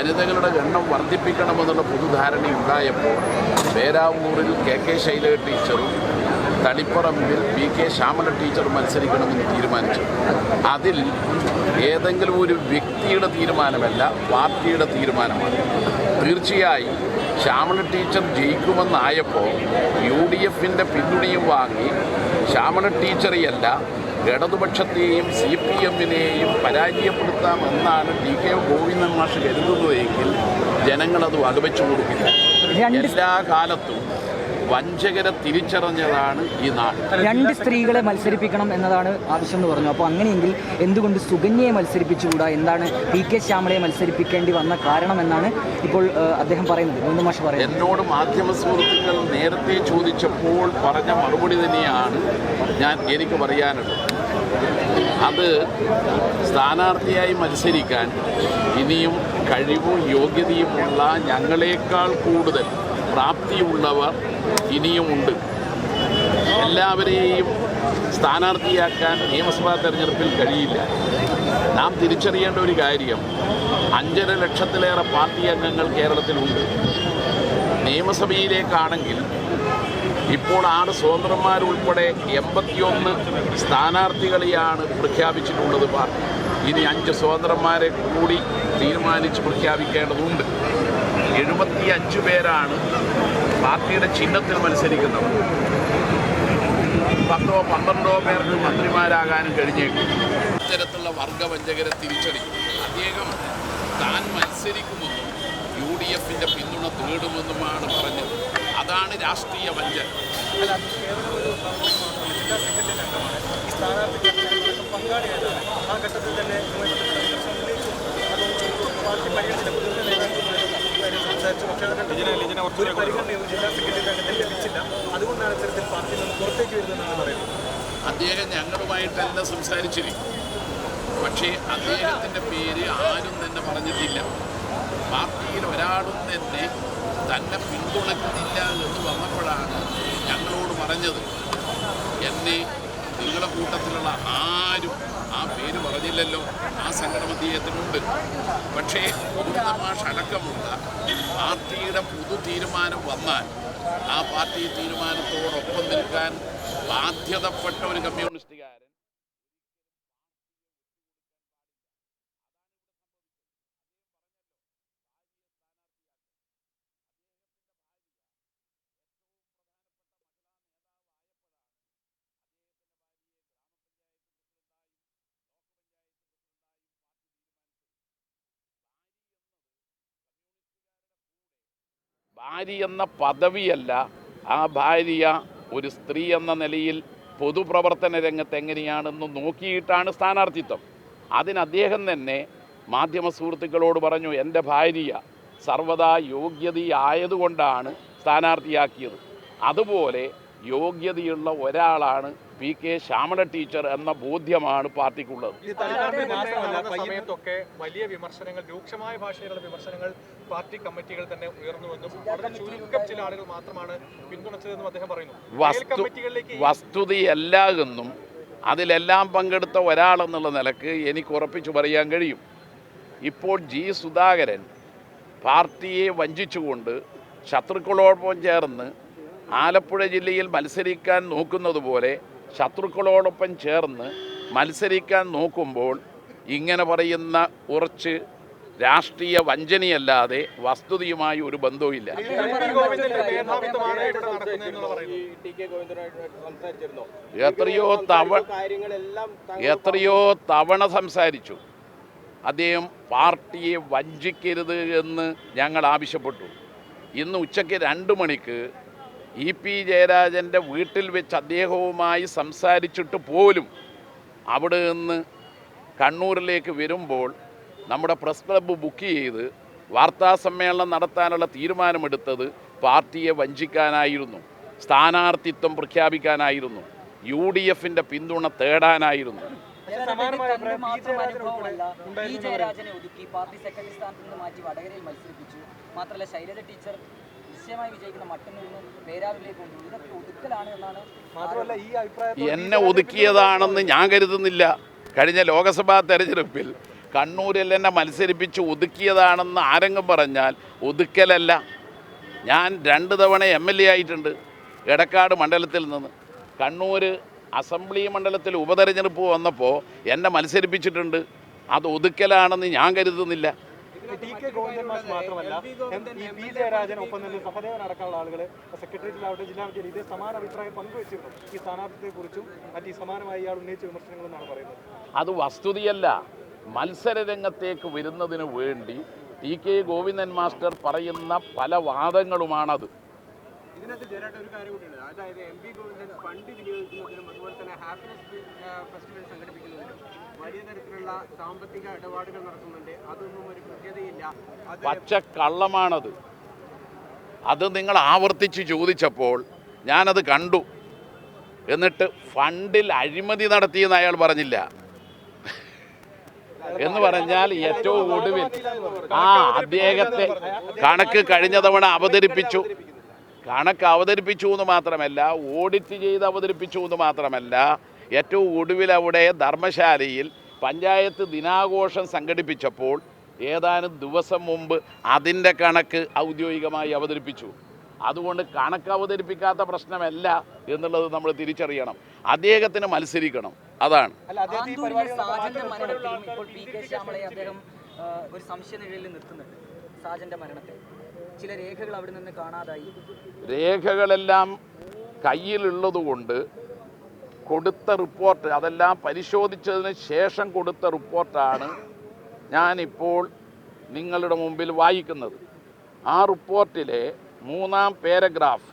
വനിതകളുടെ എണ്ണം വർദ്ധിപ്പിക്കണമെന്നുള്ള പൊതുധാരണയുണ്ടായപ്പോൾ പേരാവൂരിൽ KK ശൈലജ ടീച്ചറും തളിപ്പറമ്പിൽ PK ശ്യാമള ടീച്ചർ മത്സരിക്കണമെന്ന് തീരുമാനിച്ചു. അതിൽ ഏതെങ്കിലും ഒരു വ്യക്തിയുടെ തീരുമാനമല്ല, പാർട്ടിയുടെ തീരുമാനമാണ്. തീർച്ചയായും ശ്യാമള ടീച്ചർ ജയിക്കുമെന്നായപ്പോൾ UDFൻ്റെ പിന്തുണയും വാങ്ങി ശ്യാമള ടീച്ചറെയല്ല ഇടതുപക്ഷത്തെയും CPMനെയും പരാജയപ്പെടുത്താമെന്നാണ് TK ഗോവിന്ദൻ മാഷ് കരുതുന്നതെങ്കിൽ ജനങ്ങളത് വകവെച്ചു കൊടുക്കില്ല. എല്ലാ കാലത്തും വഞ്ചകരെ തിരിച്ചറിഞ്ഞതാണ് ഈ നാട്. 2 സ്ത്രീകളെ മത്സരിപ്പിക്കണം എന്നതാണ് ആവശ്യം എന്ന് പറഞ്ഞു. അപ്പോൾ അങ്ങനെയെങ്കിൽ എന്തുകൊണ്ട് സുകന്യയെ മത്സരിപ്പിച്ചുകൂടാ? എന്താണ് PK ശ്യാമളയെ മത്സരിപ്പിക്കേണ്ടി വന്ന കാരണം എന്നാണ് ഇപ്പോൾ അദ്ദേഹം പറയുന്നത്, ഗോവിന്ദൻ മാഷ് പറയുന്നത്. എന്നോട് മാധ്യമ സുഹൃത്തുക്കൾ നേരത്തെ ചോദിച്ചപ്പോൾ പറഞ്ഞ മറുപടി തന്നെയാണ് എനിക്ക് പറയാനുള്ളത്. അത് സ്ഥാനാർത്ഥിയായി മത്സരിക്കാൻ ഇനിയും കഴിവും യോഗ്യതയുമുള്ള ഞങ്ങളെക്കാൾ കൂടുതൽ പ്രാപ്തിയുള്ളവർ ഇനിയുമുണ്ട്. എല്ലാവരെയും സ്ഥാനാർത്ഥിയാക്കാൻ നിയമസഭാ തെരഞ്ഞെടുപ്പിൽ കഴിയില്ല. നാം തിരിച്ചറിയേണ്ട ഒരു കാര്യം, 5.5 ലക്ഷത്തിലേറെ പാർട്ടി അംഗങ്ങൾ കേരളത്തിലുണ്ട്. നിയമസഭയിലേക്കാണെങ്കിൽ ഇപ്പോൾ 6 സ്വതന്ത്രന്മാരുൾപ്പെടെ 81 സ്ഥാനാർത്ഥികളെയാണ് പ്രഖ്യാപിച്ചിട്ടുള്ളത് പാർട്ടി. ഇനി 5 സ്വതന്ത്രന്മാരെ കൂടി തീരുമാനിച്ച് പ്രഖ്യാപിക്കേണ്ടതുണ്ട്. 75 പേരാണ് പാർട്ടിയുടെ ചിഹ്നത്തിൽ മത്സരിക്കുന്നവർ. 10-12 പേർക്ക് മന്ത്രിമാരാകാനും കഴിഞ്ഞേക്കും. ഇത്തരത്തിലുള്ള വർഗവഞ്ചകരെ തിരിച്ചറിയും. അദ്ദേഹം താൻ മത്സരിക്കുമെന്നും UDFൻ്റെ പിന്തുണ തേടുമെന്നുമാണ് പറഞ്ഞത്. അതാണ് രാഷ്ട്രീയ വഞ്ചന. അദ്ദേഹം ഞങ്ങളുമായിട്ടെല്ലാം സംസാരിച്ചിരിക്കും. പക്ഷേ അദ്ദേഹത്തിൻ്റെ പേര് ആരും തന്നെ പറഞ്ഞിട്ടില്ല. പാർട്ടിയിൽ ഒരാളും തന്നെ തന്നെ പിന്തുണക്കുന്നില്ല എന്ന് വന്നപ്പോഴാണ് ഞങ്ങളോട് പറഞ്ഞത്. എന്നെ നിങ്ങളുടെ കൂട്ടത്തിലുള്ള ആരും ആ പേര് പറഞ്ഞില്ലല്ലോ. ആ സങ്കടം അദ്ദേഹത്തിനുണ്ട്. പക്ഷേ ഗോവിന്ദൻ മാഷ് അടക്കമുള്ള പാർട്ടിയുടെ പൊതു തീരുമാനം വന്നാൽ ആ പാർട്ടി തീരുമാനത്തോടൊപ്പം നിൽക്കാൻ ബാധ്യതപ്പെട്ട ഒരു കമ്മ്യൂണിസ്റ്റുകാരൻ ഭാര്യ എന്ന പദവിയല്ല, ആ ഭാര്യ ഒരു സ്ത്രീ എന്ന നിലയിൽ പൊതുപ്രവർത്തന രംഗത്ത് എങ്ങനെയാണെന്ന് നോക്കിയിട്ടാണ് സ്ഥാനാർത്ഥിത്വം. അതിന് അദ്ദേഹം തന്നെ മാധ്യമ സുഹൃത്തുക്കളോട് പറഞ്ഞു, എൻ്റെ ഭാര്യ സർവ്വതാ യോഗ്യതയായതുകൊണ്ടാണ് സ്ഥാനാർത്ഥിയാക്കിയത്. അതുപോലെ യോഗ്യതയുള്ള ഒരാളാണ് PK ശ്യാമള ടീച്ചർ എന്ന ബോധ്യമാണ് പാർട്ടിക്കുള്ളത്. സമയത്തൊക്കെ വലിയ വിമർശനങ്ങൾ, രൂക്ഷമായ ഭാഷയിലുള്ള വിമർശനങ്ങൾ പാർട്ടി കമ്മിറ്റികൾ തന്നെ ഉയർന്നുവെന്നും വളരെ ചുരുക്കം ചില ആളുകൾ മാത്രമാണ് പിന്തുണച്ചതെന്നും അദ്ദേഹം പറയുന്നു. വസ്തുതയല്ല എന്നും അതിലെല്ലാം പങ്കെടുത്ത ഒരാളെന്നുള്ള നിലക്ക് എനിക്ക് ഉറപ്പിച്ചു പറയാൻ കഴിയും. ഇപ്പോൾ സുധാകരൻ പാർട്ടിയെ വഞ്ചിച്ചുകൊണ്ട് ശത്രുക്കളോടൊപ്പം ചേർന്ന് ആലപ്പുഴ ജില്ലയിൽ മത്സരിക്കാൻ നോക്കുന്നത് പോലെ ശത്രുക്കളോടൊപ്പം ചേർന്ന് മത്സരിക്കാൻ നോക്കുമ്പോൾ ഇങ്ങനെ പറയുന്ന കുറച്ച് രാഷ്ട്രീയ വഞ്ചനയല്ലാതെ വസ്തുതയുമായി ഒരു ബന്ധവുമില്ല. എത്രയോ തവണ സംസാരിച്ചു. അദ്ദേഹം പാർട്ടിയെ വഞ്ചിക്കരുത് എന്ന് ഞങ്ങൾ ആവശ്യപ്പെട്ടു. ഇന്ന് ഉച്ചയ്ക്ക് 2 മണിക്ക് EP ജയരാജൻ്റെ വീട്ടിൽ വെച്ച് അദ്ദേഹവുമായി സംസാരിച്ചിട്ട് പോലും അവിടെ നിന്ന് കണ്ണൂരിലേക്ക് വരുമ്പോൾ നമ്മുടെ പ്രസ് ക്ലബ്ബ് ബുക്ക് ചെയ്ത് വാർത്താസമ്മേളനം നടത്താനുള്ള തീരുമാനമെടുത്തത് പാർട്ടിയെ വഞ്ചിക്കാനായിരുന്നു, സ്ഥാനാർത്ഥിത്വം പ്രഖ്യാപിക്കാനായിരുന്നു, UDFൻ്റെ പിന്തുണ തേടാനായിരുന്നു. മാത്രമല്ല ശൈലജ ടീച്ചർ നിശ്ചയമായി വിജയിക്കുന്ന മട്ടന്നൂരിനും പേരാറിലേക്ക് കൊണ്ടു. ഇതൊക്കെ ഒതുക്കലാണ് എന്നാണ്. എന്നെ ഒതുക്കിയതാണെന്ന് ഞാൻ കരുതുന്നില്ല. കഴിഞ്ഞ ലോക്സഭാ തെരഞ്ഞെടുപ്പിൽ കണ്ണൂരിൽ എന്നെ മത്സരിപ്പിച്ച് ഒതുക്കിയതാണെന്ന് ആരെങ്കിലും പറഞ്ഞാൽ ഒതുക്കലല്ല. ഞാൻ 2 തവണ MLA ആയിട്ടുണ്ട് എടക്കാട് മണ്ഡലത്തിൽ നിന്ന്. കണ്ണൂർ അസംബ്ലി മണ്ഡലത്തിൽ ഉപതെരഞ്ഞെടുപ്പ് വന്നപ്പോൾ എന്നെ മത്സരിപ്പിച്ചിട്ടുണ്ട്. അത് ഒതുക്കലാണെന്ന് ഞാൻ കരുതുന്നില്ല. ടി.കെ. ഗോവിന്ദൻ മാഷ് മാത്രമല്ല, പി. ജയരാജൻ, ഒപ്പം തന്നെ സഹദേവൻ അടക്കമുള്ള ആളുകൾ സെക്രട്ടേറിയറ്റിലാവട്ടെ ജില്ലാ കമ്മിറ്റിയിൽ ഇതേ സമാന അഭിപ്രായം പങ്കുവച്ചിരുന്നു. ഈ സ്ഥാനാർത്ഥിത്തെക്കുറിച്ചും മറ്റ് സമാനമായി ഇയാൾ ഉന്നയിച്ച വിമർശനങ്ങളെന്നാണ് പറയുന്നത്. അത് വസ്തുതയല്ല. മത്സര രംഗത്തേക്ക് വരുന്നതിന് വേണ്ടി ടി.കെ. ഗോവിന്ദൻ മാസ്റ്റർ പറയുന്ന പല വാദങ്ങളുമാണത്. ഇതിനകത്ത് ജയരാട്ട ഒരു കാര്യം കൂടിയുണ്ട്. അതായത് MP ഗോവിന്ദൻ ഫണ്ട് വിനിയോഗിക്കുന്നതിനും അതുപോലെ തന്നെ ഹാപ്പിനെസ് ഫെസ്റ്റിവൽ സംഘടിപ്പിക്കുന്നതിനും വലിയ തരത്തിലുള്ള സാമ്പത്തിക ഇടപാടുകൾ നടത്തുന്നുണ്ട്. അതൊന്നും ഒരു കൃത്യതയില്ല. പച്ചക്കള്ളമാണത്. അത് നിങ്ങൾ ആവർത്തിച്ച് ചോദിച്ചപ്പോൾ ഞാനത് കണ്ടു. എന്നിട്ട് ഫണ്ടിൽ അഴിമതി നടത്തിയെന്ന് അയാൾ പറഞ്ഞില്ല. എന്ന് പറഞ്ഞാൽ ഏറ്റവും ഒടുവിൽ അദ്ദേഹത്തെ കണക്ക് കഴിഞ്ഞ തവണ അവതരിപ്പിച്ചു. കണക്ക് അവതരിപ്പിച്ചു എന്ന് മാത്രമല്ല, ഓഡിറ്റ് ചെയ്ത് അവതരിപ്പിച്ചു എന്ന് മാത്രമല്ല, ഏറ്റവും ഒടുവിൽ അവിടെ ധർമ്മശാലയിൽ പഞ്ചായത്ത് ദിനാഘോഷം സംഘടിപ്പിച്ചപ്പോൾ ഏതാനും ദിവസം മുമ്പ് അതിൻ്റെ കണക്ക് ഔദ്യോഗികമായി അവതരിപ്പിച്ചു. അതുകൊണ്ട് കണക്ക് അവതരിപ്പിക്കാത്ത പ്രശ്നമല്ല എന്നുള്ളത് നമ്മൾ തിരിച്ചറിയണം. അദ്ദേഹത്തിന് മത്സരിക്കണം, അതാണ്. സാജന്റെ മരണത്തിലും ഇപ്പോൾ പി.കെ. ശ്യാമളയെ അദ്ദേഹം ഒരു സംശയനിഴലിൽ നിർത്തുന്നുണ്ട്. സാജന്റെ മരണത്തിൽ ചില രേഖകൾ അവിടെ നിന്ന് കാണാതായി. രേഖകളെല്ലാം കയ്യിലുള്ളതുകൊണ്ട് കൊടുത്ത റിപ്പോർട്ട്, അതെല്ലാം പരിശോധിച്ചതിന് ശേഷം കൊടുത്ത റിപ്പോർട്ടാണ് ഞാനിപ്പോൾ നിങ്ങളുടെ മുമ്പിൽ വായിക്കുന്നത്. ആ റിപ്പോർട്ടിലെ 3-ാം പാരഗ്രാഫ്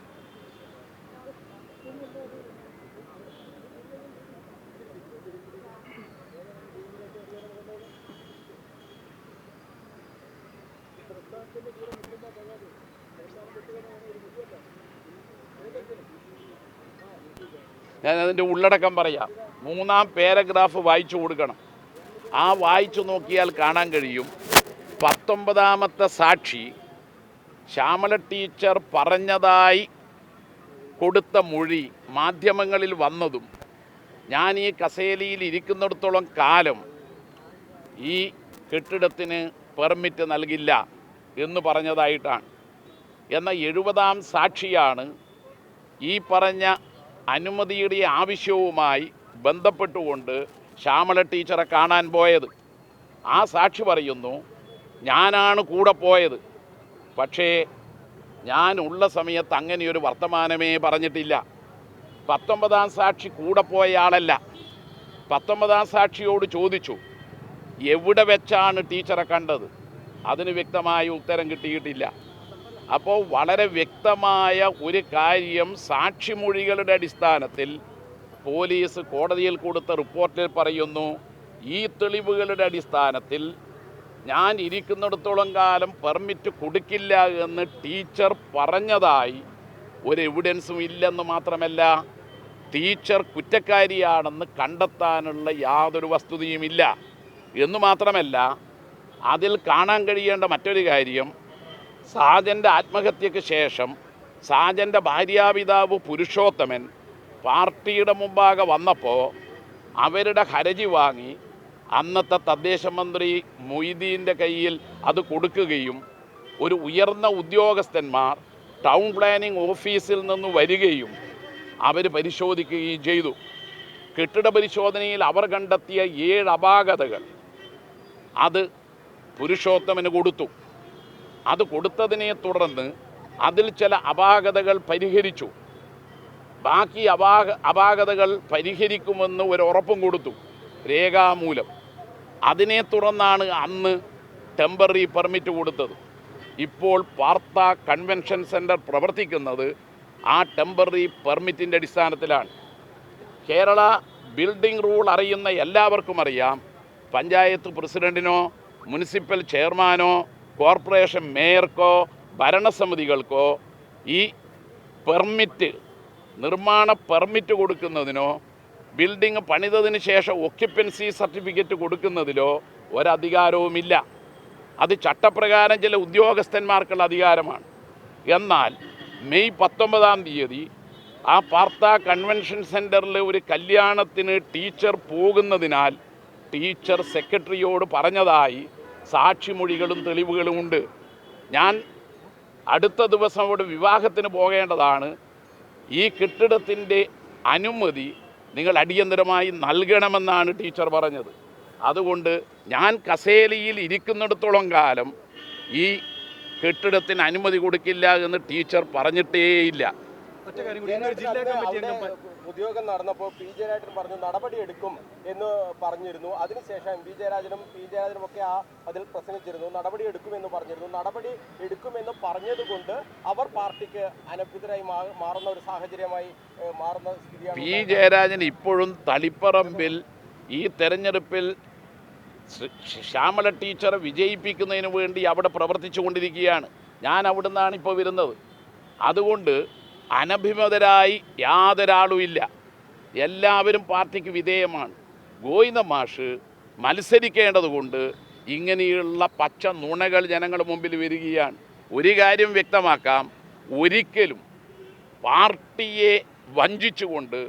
ഞാനതിൻ്റെ ഉള്ളടക്കം പറയാം. 3-ാം പാരഗ്രാഫ് വായിച്ചു കൊടുക്കണം. ആ വായിച്ചു നോക്കിയാൽ കാണാൻ കഴിയും 19-ാമത്തെ സാക്ഷി ശ്യാമള ടീച്ചർ പറഞ്ഞതായി കൊടുത്ത മൊഴി മാധ്യമങ്ങളിൽ വന്നതും ഞാൻ ഈ കസേലയിൽ ഇരിക്കുന്നിടത്തോളം കാലം ഈ കെട്ടിടത്തിന് പെർമിറ്റ് നൽകില്ല എന്ന് പറഞ്ഞതായിട്ടാണ്. എന്നാൽ 70-ാം സാക്ഷിയാണ് ഈ പറഞ്ഞ അനുമതിയുടെ ആവശ്യവുമായി ബന്ധപ്പെട്ടുകൊണ്ട് ശ്യാമള ടീച്ചറെ കാണാൻ പോയത്. ആ സാക്ഷി പറയുന്നു, ഞാനാണ് കൂടെ പോയത്, പക്ഷേ ഞാനുള്ള സമയത്ത് അങ്ങനെയൊരു വർത്തമാനമേ പറഞ്ഞിട്ടില്ല. 19-ാം സാക്ഷി കൂടെ പോയ ആളല്ല. 19-ാം സാക്ഷിയോട് ചോദിച്ചു, എവിടെ വെച്ചാണ് ടീച്ചറെ കണ്ടത്? അതിന് വ്യക്തമായ ഉത്തരം കിട്ടിയിട്ടില്ല. അപ്പോൾ വളരെ വ്യക്തമായ ഒരു കാര്യം സാക്ഷിമൊഴികളുടെ അടിസ്ഥാനത്തിൽ പോലീസ് കോടതിയിൽ കൊടുത്ത റിപ്പോർട്ടിൽ പറയുന്നു. ഈ തെളിവുകളുടെ അടിസ്ഥാനത്തിൽ ഞാൻ ഇരിക്കുന്നിടത്തോളം കാലം പെർമിറ്റ് കൊടുക്കില്ല എന്ന് ടീച്ചർ പറഞ്ഞതായി ഒരു എവിഡൻസും ഇല്ലെന്ന് മാത്രമല്ല, ടീച്ചർ കുറ്റക്കാരിയാണെന്ന് കണ്ടെത്താനുള്ള യാതൊരു വസ്തുതയുമില്ല എന്ന് മാത്രമല്ല, അതിൽ കാണാൻ കഴിയേണ്ട മറ്റൊരു കാര്യം, സാജൻ്റെ ആത്മഹത്യക്ക് ശേഷം സാജൻ്റെ ഭാര്യാപിതാവ് പുരുഷോത്തമൻ പാർട്ടിയുടെ മുമ്പാകെ വന്നപ്പോൾ അവരുടെ ഹർജി വാങ്ങി അന്നത്തെ തദ്ദേശ മന്ത്രി മൊയ്തീൻ്റെ കയ്യിൽ അത് കൊടുക്കുകയും ഒരു ഉയർന്ന ഉദ്യോഗസ്ഥന്മാർ ടൗൺ പ്ലാനിംഗ് ഓഫീസിൽ നിന്ന് വരികയും അവർ പരിശോധിക്കുകയും ചെയ്തു. കെട്ടിട പരിശോധനയിൽ അവർ കണ്ടെത്തിയ 7 അപാകതകൾ അത് പുരുഷോത്തമന് കൊടുത്തു. അത് കൊടുത്തതിനെ തുടർന്ന് അതിൽ ചില അപാകതകൾ പരിഹരിച്ചു. ബാക്കി അപാകതകൾ പരിഹരിക്കുമെന്ന് ഒരു ഉറപ്പും കൊടുത്തു രേഖാമൂലം. അതിനെ തുടർന്നാണ് അന്ന് ടെമ്പററി പെർമിറ്റ് കൊടുത്തത്. ഇപ്പോൾ പാർത്ത കൺവെൻഷൻ സെൻറ്റർ പ്രവർത്തിക്കുന്നത് ആ ടെമ്പററി പെർമിറ്റിൻ്റെ അടിസ്ഥാനത്തിലാണ്. കേരള ബിൽഡിംഗ് റൂൾ അറിയുന്ന എല്ലാവർക്കും അറിയാം, പഞ്ചായത്ത് പ്രസിഡൻറ്റിനോ മുനിസിപ്പൽ ചെയർമാനോ കോർപ്പറേഷൻ മേയർക്കോ ഭരണസമിതികൾക്കോ ഈ പെർമിറ്റ്, നിർമ്മാണ പെർമിറ്റ് കൊടുക്കുന്നതിനോ ബിൽഡിംഗ് പണിതതിന് ശേഷം ഒക്യുപ്പൻസി സർട്ടിഫിക്കറ്റ് കൊടുക്കുന്നതിലോ ഒരധികാരവുമില്ല. അത് ചട്ടപ്രകാരം ചില ഉദ്യോഗസ്ഥന്മാർക്കുള്ള അധികാരമാണ്. എന്നാൽ മെയ് 19-ാം തീയതി ആ പാർത്ത കൺവെൻഷൻ സെൻറ്ററിൽ ഒരു കല്യാണത്തിന് ടീച്ചർ പോകുന്നതിനാൽ ടീച്ചർ സെക്രട്ടറിയോട് പറഞ്ഞതായി സാക്ഷിമൊഴികളും തെളിവുകളുമുണ്ട്. ഞാൻ അടുത്ത ദിവസം അവിടെ വിവാഹത്തിന് പോകേണ്ടതാണ്. ഈ കെട്ടിടത്തിൻ്റെ അനുമതി നിങ്ങൾ അടിയന്തരമായി നൽകണമെന്നാണ് ടീച്ചർ പറഞ്ഞത്. അതുകൊണ്ട് ഞാൻ കസേലയിൽ ഇരിക്കുന്നിടത്തോളം കാലം ഈ കെട്ടിടത്തിന് അനുമതി കൊടുക്കില്ല എന്ന് ടീച്ചർ പറഞ്ഞിട്ടേയില്ല. ഒറ്റ കാര്യം കൂടി, ഇന്നൊരു ജില്ലാ കമ്മിറ്റി അംഗം ഉദ്യോഗം നടന്നപ്പോൾ പി ജയരാജൻ പറഞ്ഞു നടപടിയെടുക്കും എന്ന് പറഞ്ഞിരുന്നു. അതിനുശേഷം എം വി ജയരാജനും പി ജയരാജനും ഒക്കെ അതിൽ പ്രസംഗിച്ചിരുന്നു. നടപടി എടുക്കുമെന്ന് പറഞ്ഞിരുന്നു. നടപടി എടുക്കുമെന്ന് പറഞ്ഞതുകൊണ്ട് അവർ പാർട്ടിക്ക് അനഭിതരായി മാറുന്ന ഒരു സാഹചര്യമായി മാറുന്ന സ്ഥിതിയാണ്. പി ജയരാജൻ ഇപ്പോഴും തളിപ്പറമ്പിൽ ഈ തെരഞ്ഞെടുപ്പിൽ ശ്യാമള ടീച്ചറെ വിജയിപ്പിക്കുന്നതിന് വേണ്ടി അവിടെ പ്രവർത്തിച്ചു കൊണ്ടിരിക്കുകയാണ്. ഞാൻ അവിടെ നിന്നാണ് ഇപ്പോൾ വരുന്നത്. അതുകൊണ്ട് അനഭിമതരായി യാതൊരാളുമില്ല. എല്ലാവരും പാർട്ടിക്ക് വിധേയമാണ്. ഗോവിന്ദ മാഷ് മത്സരിക്കേണ്ടതുകൊണ്ട് ഇങ്ങനെയുള്ള പച്ച നുണകൾ ജനങ്ങളുടെ മുമ്പിൽ വരികയാണ്. ഒരു കാര്യം വ്യക്തമാക്കാം, ഒരിക്കലും പാർട്ടിയെ വഞ്ചിച്ചുകൊണ്ട്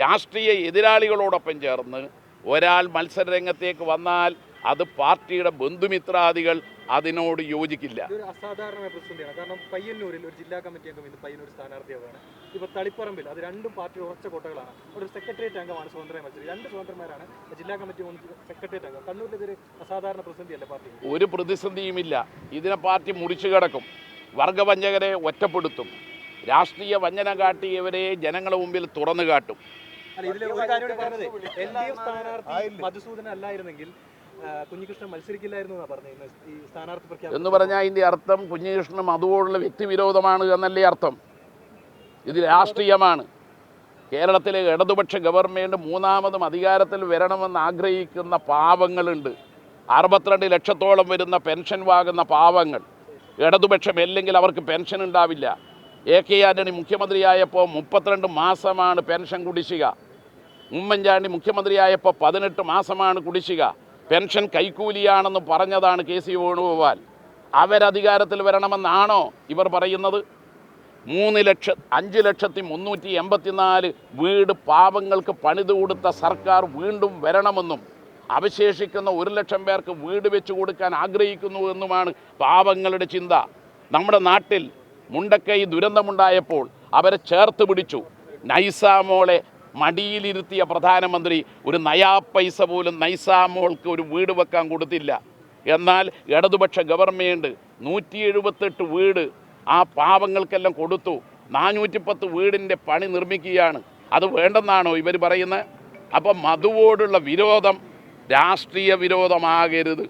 രാഷ്ട്രീയ എതിരാളികളോടൊപ്പം ചേർന്ന് ഒരാൾ മത്സരരംഗത്തേക്ക് വന്നാൽ അത് പാർട്ടിയുടെ ബന്ധുമിത്രാദികൾ അതിനോട് യോജിക്കില്ല. ഇതൊരു അസാധാരണമായ പ്രതിസന്ധിയാണ്. കാരണം പയ്യന്നൂരിൽ ഒരു ജില്ലാ കമ്മിറ്റി അംഗം ഇന്ന് പയ്യന്നൂർ സ്ഥാനാർത്ഥിയാവുകയാണ്. ഇപ്പോൾ തളിപ്പറമ്പിൽ അത് രണ്ടും പാർട്ടി ഉറച്ച കോട്ടകളാണ്. ഒരു സെക്രട്ടേറിയറ്റ് അംഗമാണ് സ്വതന്ത്രമായി മത്സരിച്ചത്. രണ്ട് സ്വതന്ത്രന്മാരാണ് ജില്ലാ കമ്മിറ്റി സെക്രട്ടേറിയറ്റ് അംഗം. കണ്ണൂരിൽ ഇതൊരു അസാധാരണ പ്രതിസന്ധിയല്ലേ പാർട്ടി? ഒരു പ്രതിസന്ധിയുമില്ല. ഇതിനെ പാർട്ടി മുറിച്ചു കിടക്കും. വർഗവഞ്ചകരെ ഒറ്റപ്പെടുത്തും. രാഷ്ട്രീയ വഞ്ചന കാട്ടിയവരെ ജനങ്ങളുടെ മുമ്പിൽ തുറന്നു കാട്ടും. അല്ല, ഇതിൽ ഒരു കാര്യം കൂടി പറഞ്ഞത്, LDF സ്ഥാനാർത്ഥി മധുസൂദനൻ അല്ലായിരുന്നെങ്കിൽ കുഞ്ഞികൃഷ്ണൻ മത്സരിക്കില്ലായിരുന്നു എന്നാണ് പറഞ്ഞത്. ഈ സ്ഥാനാർത്ഥി പ്രഖ്യാപനം എന്ന് പറഞ്ഞാൽ അതിൻ്റെ അർത്ഥം കുഞ്ഞികൃഷ്ണനും അതുപോലുള്ള വ്യക്തിവിരോധമാണ് എന്നല്ലേ അർത്ഥം? ഇത് രാഷ്ട്രീയമാണ്. കേരളത്തിലെ ഇടതുപക്ഷ ഗവൺമെൻറ് മൂന്നാമതും അധികാരത്തിൽ വരണമെന്ന് ആഗ്രഹിക്കുന്ന പാവങ്ങളുണ്ട്. 62 ലക്ഷത്തോളം വരുന്ന പെൻഷൻ വാങ്ങുന്ന പാവങ്ങൾ. ഇടതുപക്ഷം അല്ലെങ്കിൽ അവർക്ക് പെൻഷൻ ഉണ്ടാവില്ല. AK ആന്റണി മുഖ്യമന്ത്രിയായപ്പോൾ 32 മാസമാണ് പെൻഷൻ കുടിശ്ശിക. ഉമ്മൻചാണ്ടി മുഖ്യമന്ത്രിയായപ്പോൾ 18 മാസമാണ് കുടിശ്ശിക. പെൻഷൻ കൈക്കൂലിയാണെന്ന് പറഞ്ഞതാണ് KC വേണുഗോപാൽ. അവരധികാരത്തിൽ വരണമെന്നാണോ ഇവർ പറയുന്നത്? 5,384,000 വീട് പാവങ്ങൾക്ക് പണിത് കൊടുത്ത സർക്കാർ വീണ്ടും വരണമെന്നും അവശേഷിക്കുന്ന 1,00,000 പേർക്ക് വീട് വെച്ച് കൊടുക്കാൻ ആഗ്രഹിക്കുന്നുവെന്നുമാണ് പാവങ്ങളുടെ ചിന്ത. നമ്മുടെ നാട്ടിൽ മുണ്ടക്കൈ ദുരന്തമുണ്ടായപ്പോൾ അവരെ ചേർത്ത് പിടിച്ചു. നൈസാമോളെ മടിയിലിരുത്തിയ പ്രധാനമന്ത്രി ഒരു നയാ പൈസ പോലും നൈസാമോൾക്ക് ഒരു വീട് വെക്കാൻ കൊടുത്തില്ല. എന്നാൽ ഇടതുപക്ഷ ഗവൺമെൻറ് 178 വീട് ആ പാവങ്ങൾക്കെല്ലാം കൊടുത്തു. 410 വീടിൻ്റെ പണി നിർമ്മിക്കുകയാണ്. അത് വേണ്ടെന്നാണോ ഇവർ പറയുന്നത്? അപ്പം മധുവോടുള്ള വിരോധം രാഷ്ട്രീയ വിരോധമാകരുത്.